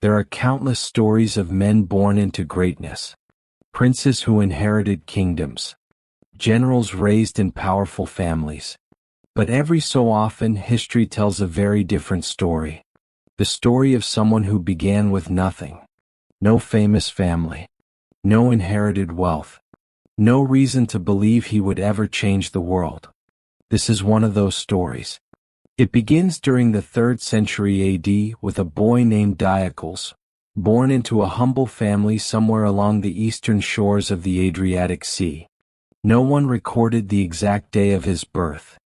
There are countless stories of men born into greatness, princes who inherited kingdoms, generals raised in powerful families. But every so often, history tells a very different story. The story of someone who began with nothing. No famous family. No inherited wealth. No reason to believe he would ever change the world. This is one of those stories. It begins during the 3rd century AD with a boy named Diocles, born into a humble family somewhere along the eastern shores of the Adriatic Sea. No one recorded the exact day of his birth.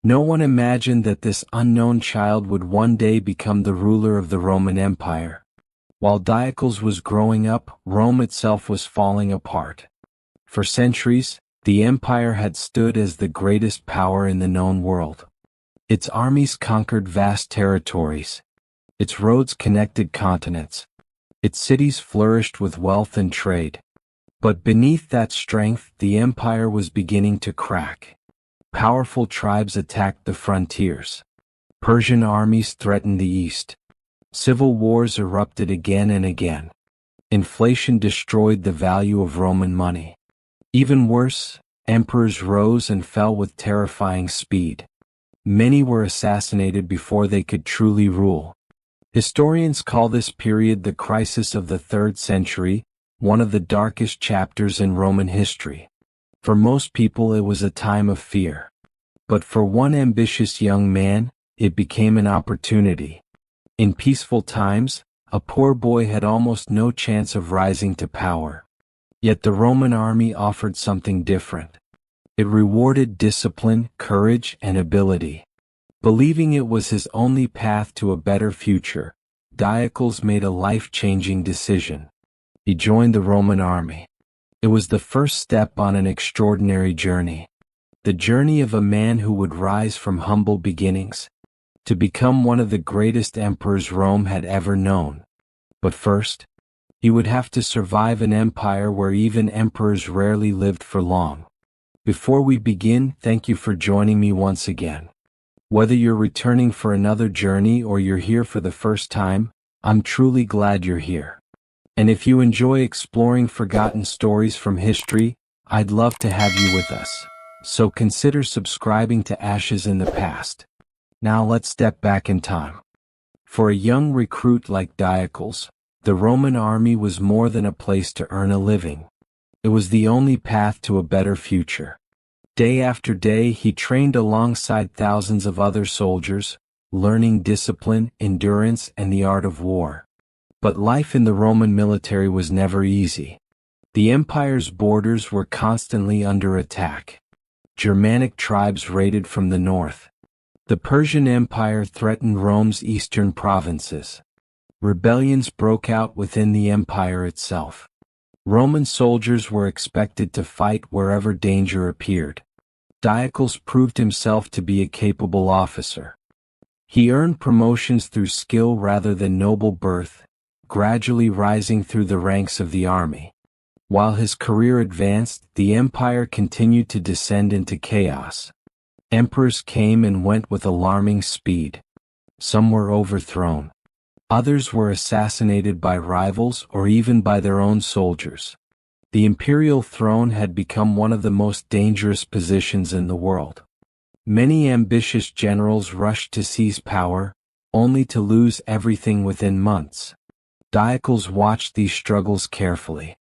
No one imagined that this unknown child would one day become the ruler of the Roman Empire. While Diocles was growing up, Rome itself was falling apart. For centuries, the empire had stood as the greatest power in the known world. Its armies conquered vast territories. Its roads connected continents. Its cities flourished with wealth and trade. But beneath that strength, the empire was beginning to crack. Powerful tribes attacked the frontiers. Persian armies threatened the east. Civil wars erupted again and again. Inflation destroyed the value of Roman money. Even worse, emperors rose and fell with terrifying speed. Many were assassinated before they could truly rule. Historians call this period the crisis of the 3rd century, one of the darkest chapters in Roman history. For most people it was a time of fear. But for one ambitious young man, it became an opportunity. In peaceful times, a poor boy had almost no chance of rising to power. Yet the Roman army offered something different. It rewarded discipline, courage, and ability. Believing it was his only path to a better future, Diocles made a life-changing decision. He joined the Roman army. It was the first step on an extraordinary journey. The journey of a man who would rise from humble beginnings to become one of the greatest emperors Rome had ever known. But first, he would have to survive an empire where even emperors rarely lived for long. Before we begin, thank you for joining me once again. Whether you're returning for another journey or you're here for the first time, I'm truly glad you're here. And if you enjoy exploring forgotten stories from history, I'd love to have you with us. So consider subscribing to Ashes in the Past. Now let's step back in time. For a young recruit like Diocles, the Roman army was more than a place to earn a living. It was the only path to a better future. Day after day, he trained alongside thousands of other soldiers, learning discipline, endurance, and the art of war. But life in the Roman military was never easy. The empire's borders were constantly under attack. Germanic tribes raided from the north. The Persian Empire threatened Rome's eastern provinces. Rebellions broke out within the empire itself. Roman soldiers were expected to fight wherever danger appeared. Diocles proved himself to be a capable officer. He earned promotions through skill rather than noble birth, gradually rising through the ranks of the army. While his career advanced, the empire continued to descend into chaos. Emperors came and went with alarming speed. Some were overthrown. Others were assassinated by rivals or even by their own soldiers. The imperial throne had become one of the most dangerous positions in the world. Many ambitious generals rushed to seize power, only to lose everything within months. Diocles watched these struggles carefully.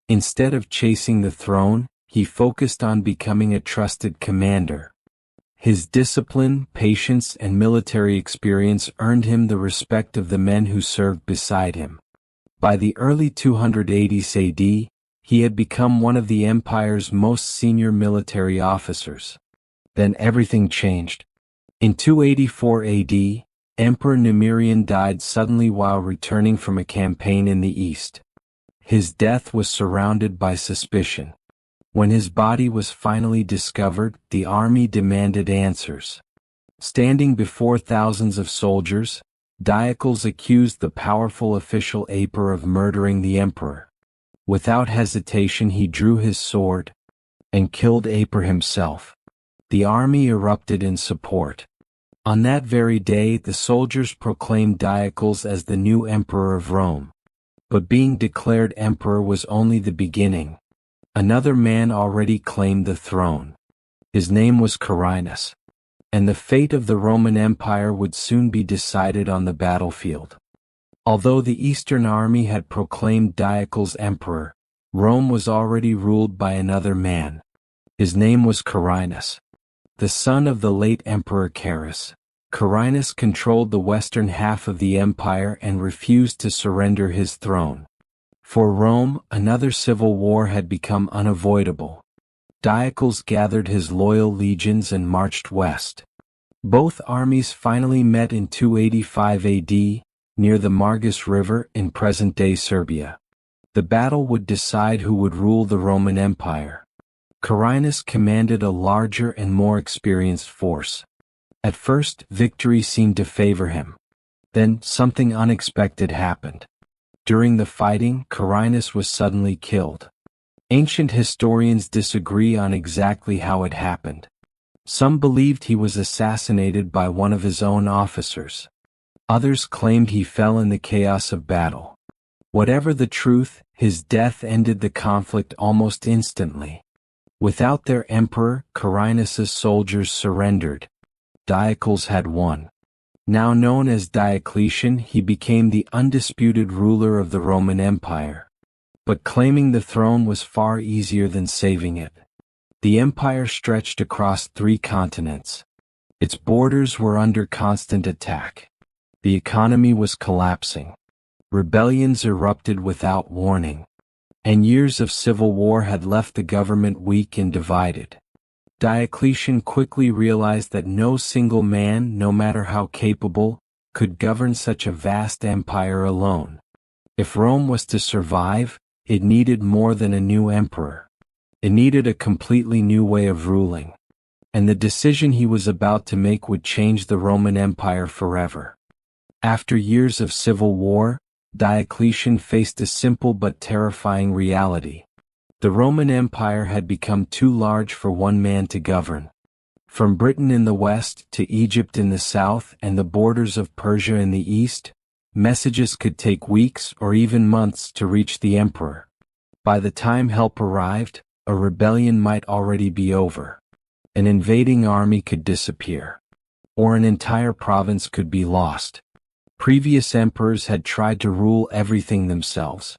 Instead of chasing the throne, he focused on becoming a trusted commander. His discipline, patience, and military experience earned him the respect of the men who served beside him. By the early 280s AD, he had become one of the empire's most senior military officers. Then everything changed. In 284 AD, Emperor Numerian died suddenly while returning from a campaign in the east. His death was surrounded by suspicion. When his body was finally discovered, the army demanded answers. Standing before thousands of soldiers, Diocles accused the powerful official Aper of murdering the emperor. Without hesitation, he drew his sword and killed Aper himself. The army erupted in support. On that very day the soldiers proclaimed Diocles as the new emperor of Rome. But being declared emperor was only the beginning. Another man already claimed the throne. His name was Carinus. And the fate of the Roman Empire would soon be decided on the battlefield. Although the Eastern army had proclaimed Diocles emperor, Rome was already ruled by another man. His name was Carinus. The son of the late Emperor Carus, Carinus controlled the western half of the empire and refused to surrender his throne. For Rome, another civil war had become unavoidable. Diocles gathered his loyal legions and marched west. Both armies finally met in 285 AD, near the Margus River in present-day Serbia. The battle would decide who would rule the Roman Empire. Carinus commanded a larger and more experienced force. At first, victory seemed to favor him. Then, something unexpected happened. During the fighting, Carinus was suddenly killed. Ancient historians disagree on exactly how it happened. Some believed he was assassinated by one of his own officers. Others claimed he fell in the chaos of battle. Whatever the truth, his death ended the conflict almost instantly. Without their emperor, Carinus's soldiers surrendered. Diocles had won. Now known as Diocletian, he became the undisputed ruler of the Roman Empire. But claiming the throne was far easier than saving it. The empire stretched across 3 continents. Its borders were under constant attack. The economy was collapsing. Rebellions erupted without warning. And years of civil war had left the government weak and divided. Diocletian quickly realized that no single man, no matter how capable, could govern such a vast empire alone. If Rome was to survive, it needed more than a new emperor. It needed a completely new way of ruling. And the decision he was about to make would change the Roman Empire forever. After years of civil war, Diocletian faced a simple but terrifying reality. The Roman Empire had become too large for one man to govern. From Britain in the west to Egypt in the south and the borders of Persia in the east, messages could take weeks or even months to reach the emperor. By the time help arrived, a rebellion might already be over. An invading army could disappear. Or an entire province could be lost. Previous emperors had tried to rule everything themselves.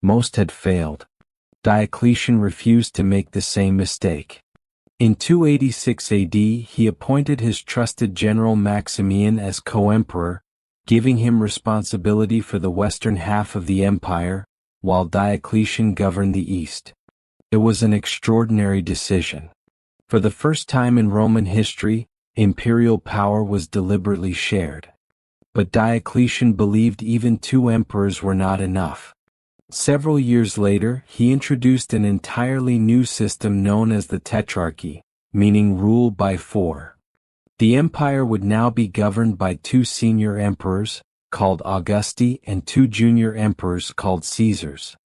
Most had failed. Diocletian refused to make the same mistake. In 286 AD, he appointed his trusted general Maximian as co-emperor, giving him responsibility for the western half of the empire, while Diocletian governed the east. It was an extraordinary decision. For the first time in Roman history, imperial power was deliberately shared. But Diocletian believed even 2 emperors were not enough. Several years later, he introduced an entirely new system known as the Tetrarchy, meaning rule by 4. The empire would now be governed by 2 senior emperors, called Augusti, and 2 junior emperors called Caesars.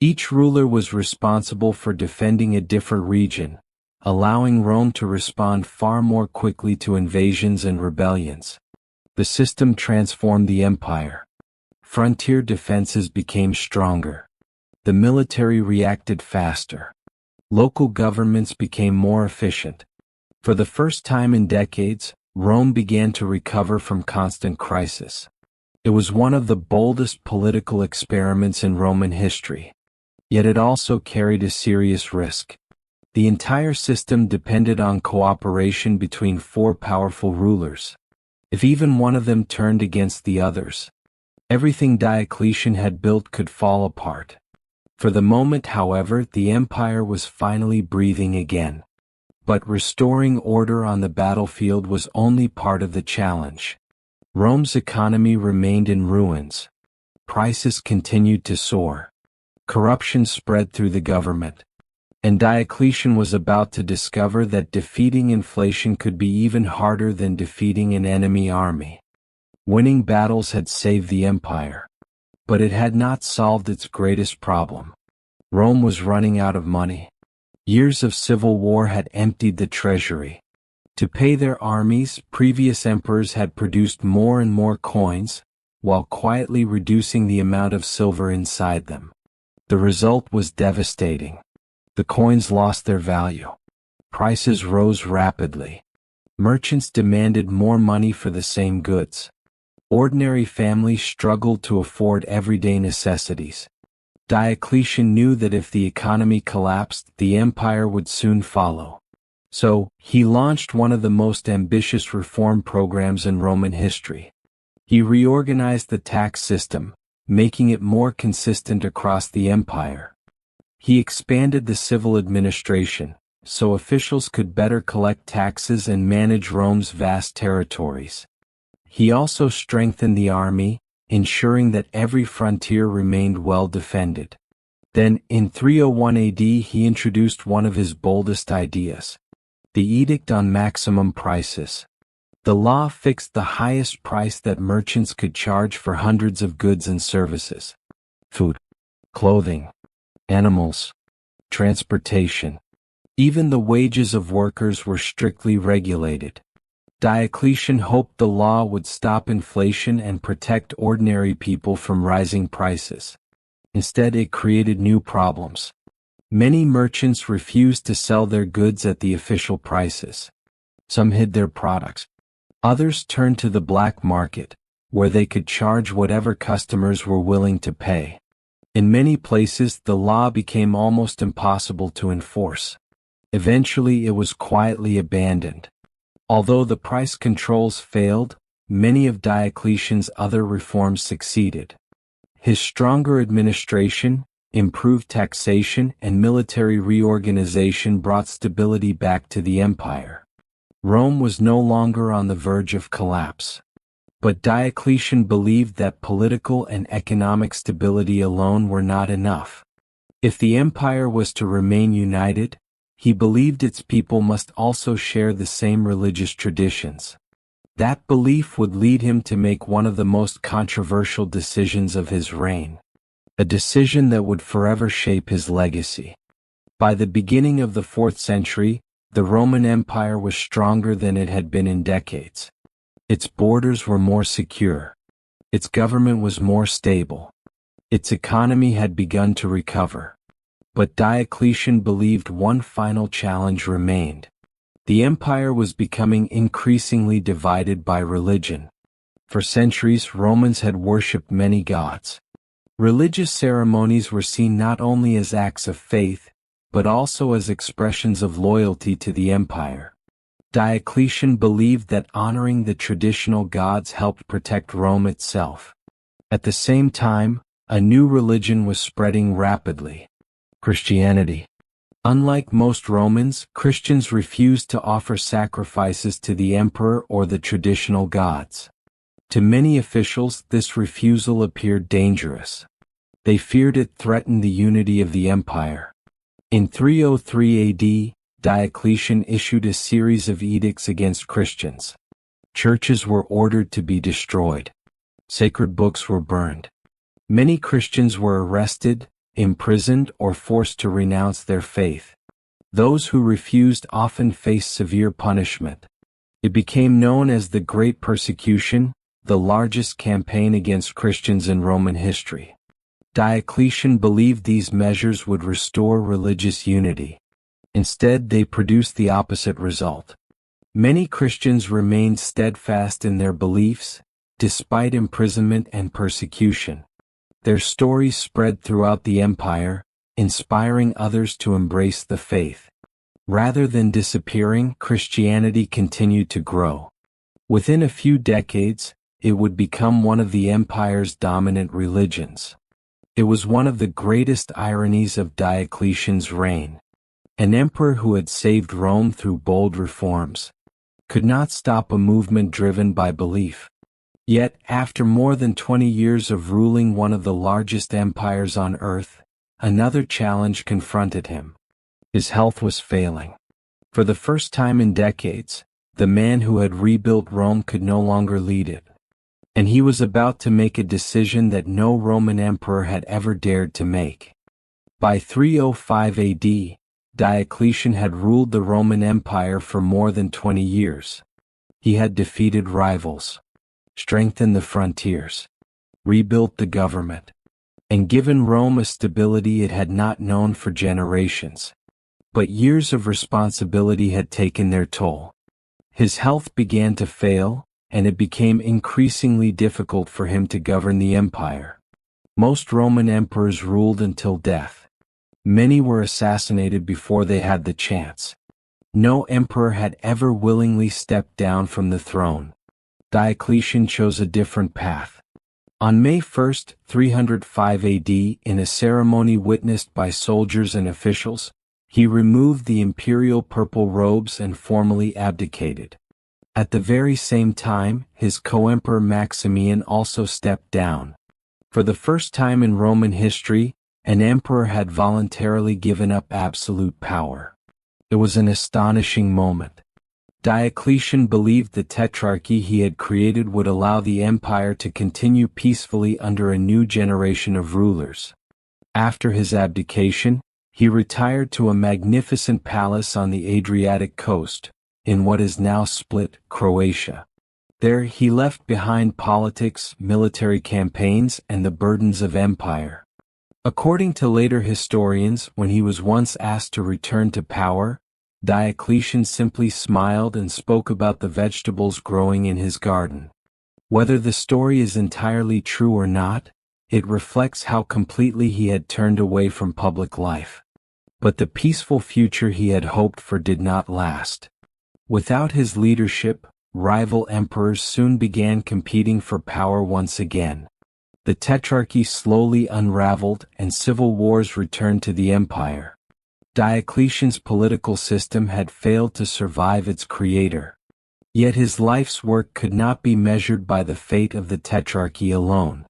Each ruler was responsible for defending a different region, allowing Rome to respond far more quickly to invasions and rebellions. The system transformed the empire. Frontier defenses became stronger. The military reacted faster. Local governments became more efficient. For the first time in decades, Rome began to recover from constant crisis. It was one of the boldest political experiments in Roman history. Yet it also carried a serious risk. The entire system depended on cooperation between 4 powerful rulers. If even one of them turned against the others, everything Diocletian had built could fall apart. For the moment, however, the empire was finally breathing again. But restoring order on the battlefield was only part of the challenge. Rome's economy remained in ruins. Prices continued to soar. Corruption spread through the government. And Diocletian was about to discover that defeating inflation could be even harder than defeating an enemy army. Winning battles had saved the empire. But it had not solved its greatest problem. Rome was running out of money. Years of civil war had emptied the treasury. To pay their armies, previous emperors had produced more and more coins, while quietly reducing the amount of silver inside them. The result was devastating. The coins lost their value. Prices rose rapidly. Merchants demanded more money for the same goods. Ordinary families struggled to afford everyday necessities. Diocletian knew that if the economy collapsed, the empire would soon follow. So, he launched one of the most ambitious reform programs in Roman history. He reorganized the tax system, making it more consistent across the empire. He expanded the civil administration, so officials could better collect taxes and manage Rome's vast territories. He also strengthened the army, ensuring that every frontier remained well defended. Then, in 301 AD, he introduced one of his boldest ideas: the Edict on Maximum Prices. The law fixed the highest price that merchants could charge for hundreds of goods and services: food, clothing, animals, transportation. Even the wages of workers were strictly regulated. Diocletian hoped the law would stop inflation and protect ordinary people from rising prices. Instead, it created new problems. Many merchants refused to sell their goods at the official prices. Some hid their products. Others turned to the black market, where they could charge whatever customers were willing to pay. In many places, the law became almost impossible to enforce. Eventually, it was quietly abandoned. Although the price controls failed, many of Diocletian's other reforms succeeded. His stronger administration, improved taxation, and military reorganization brought stability back to the empire. Rome was no longer on the verge of collapse. But Diocletian believed that political and economic stability alone were not enough. If the empire was to remain united, he believed its people must also share the same religious traditions. That belief would lead him to make one of the most controversial decisions of his reign. A decision that would forever shape his legacy. By the beginning of the 4th century, the Roman Empire was stronger than it had been in decades. Its borders were more secure. Its government was more stable. Its economy had begun to recover. But Diocletian believed one final challenge remained. The empire was becoming increasingly divided by religion. For centuries, Romans had worshipped many gods. Religious ceremonies were seen not only as acts of faith, but also as expressions of loyalty to the empire. Diocletian believed that honoring the traditional gods helped protect Rome itself. At the same time, a new religion was spreading rapidly: Christianity. Unlike most Romans, Christians refused to offer sacrifices to the emperor or the traditional gods. To many officials, this refusal appeared dangerous. They feared it threatened the unity of the empire. In 303 AD, Diocletian issued a series of edicts against Christians. Churches were ordered to be destroyed. Sacred books were burned. Many Christians were arrested, imprisoned, or forced to renounce their faith. Those who refused often faced severe punishment. It became known as the Great Persecution, the largest campaign against Christians in Roman history. Diocletian believed these measures would restore religious unity. Instead, they produced the opposite result. Many Christians remained steadfast in their beliefs, despite imprisonment and persecution. Their stories spread throughout the empire, inspiring others to embrace the faith. Rather than disappearing, Christianity continued to grow. Within a few decades, it would become one of the empire's dominant religions. It was one of the greatest ironies of Diocletian's reign. An emperor who had saved Rome through bold reforms could not stop a movement driven by belief. Yet, after more than 20 years of ruling one of the largest empires on earth, another challenge confronted him. His health was failing. For the first time in decades, the man who had rebuilt Rome could no longer lead it. And he was about to make a decision that no Roman emperor had ever dared to make. By 305 AD, Diocletian had ruled the Roman Empire for more than 20 years. He had defeated rivals, strengthened the frontiers, rebuilt the government, and given Rome a stability it had not known for generations. But years of responsibility had taken their toll. His health began to fail, and it became increasingly difficult for him to govern the empire. Most Roman emperors ruled until death. Many were assassinated before they had the chance. No emperor had ever willingly stepped down from the throne. Diocletian chose a different path. On May 1, 305 AD, in a ceremony witnessed by soldiers and officials, he removed the imperial purple robes and formally abdicated. At the very same time, his co-emperor Maximian also stepped down. For the first time in Roman history, an emperor had voluntarily given up absolute power. It was an astonishing moment. Diocletian believed the Tetrarchy he had created would allow the empire to continue peacefully under a new generation of rulers. After his abdication, he retired to a magnificent palace on the Adriatic coast, in what is now split Croatia. There he left behind politics, military campaigns, and the burdens of empire. According to later historians, when he was once asked to return to power, Diocletian simply smiled and spoke about the vegetables growing in his garden. Whether the story is entirely true or not, it reflects how completely he had turned away from public life. But the peaceful future he had hoped for did not last. Without his leadership, rival emperors soon began competing for power once again. The Tetrarchy slowly unraveled and civil wars returned to the empire. Diocletian's political system had failed to survive its creator. Yet his life's work could not be measured by the fate of the Tetrarchy alone.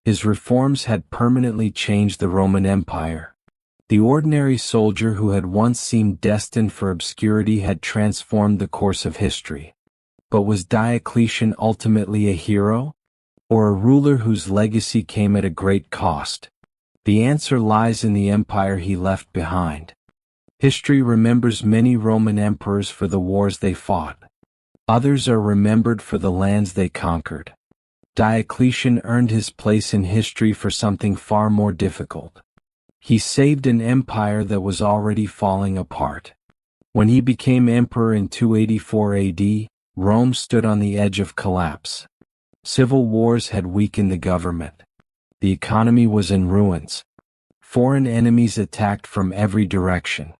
His reforms had permanently changed the Roman Empire. The ordinary soldier who had once seemed destined for obscurity had transformed the course of history. But was Diocletian ultimately a hero? Or a ruler whose legacy came at a great cost? The answer lies in the empire he left behind. History remembers many Roman emperors for the wars they fought. Others are remembered for the lands they conquered. Diocletian earned his place in history for something far more difficult. He saved an empire that was already falling apart. When he became emperor in 284 AD, Rome stood on the edge of collapse. Civil wars had weakened the government. The economy was in ruins. Foreign enemies attacked from every direction.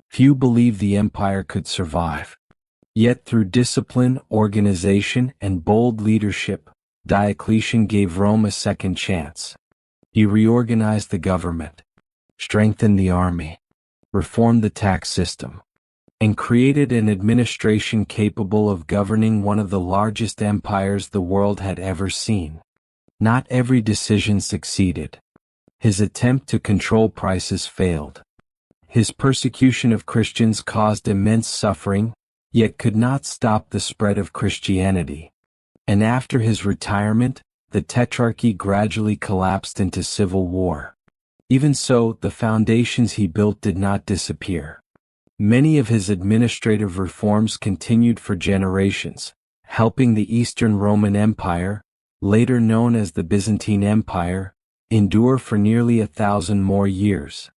Few believed the empire could survive. Yet through discipline, organization, and bold leadership, Diocletian gave Rome a second chance. He reorganized the government, strengthened the army, reformed the tax system, and created an administration capable of governing one of the largest empires the world had ever seen. Not every decision succeeded. His attempt to control prices failed. His persecution of Christians caused immense suffering, yet could not stop the spread of Christianity. And after his retirement, the Tetrarchy gradually collapsed into civil war. Even so, the foundations he built did not disappear. Many of his administrative reforms continued for generations, helping the Eastern Roman Empire, later known as the Byzantine Empire, endure for nearly 1,000 more years.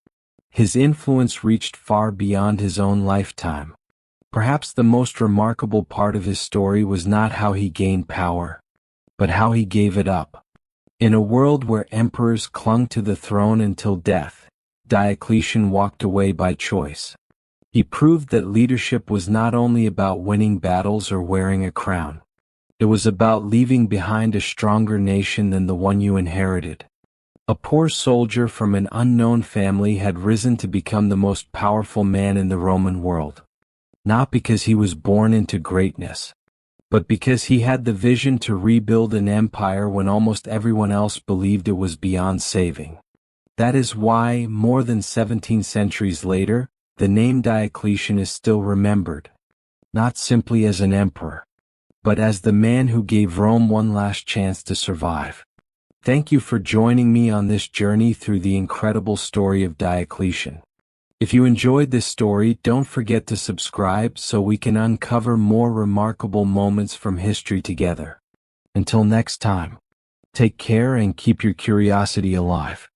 His influence reached far beyond his own lifetime. Perhaps the most remarkable part of his story was not how he gained power, but how he gave it up. In a world where emperors clung to the throne until death, Diocletian walked away by choice. He proved that leadership was not only about winning battles or wearing a crown. It was about leaving behind a stronger nation than the one you inherited. A poor soldier from an unknown family had risen to become the most powerful man in the Roman world. Not because he was born into greatness, but because he had the vision to rebuild an empire when almost everyone else believed it was beyond saving. That is why, more than 17 centuries later, the name Diocletian is still remembered, not simply as an emperor, but as the man who gave Rome one last chance to survive. Thank you for joining me on this journey through the incredible story of Diocletian. If you enjoyed this story, don't forget to subscribe so we can uncover more remarkable moments from history together. Until next time, take care and keep your curiosity alive.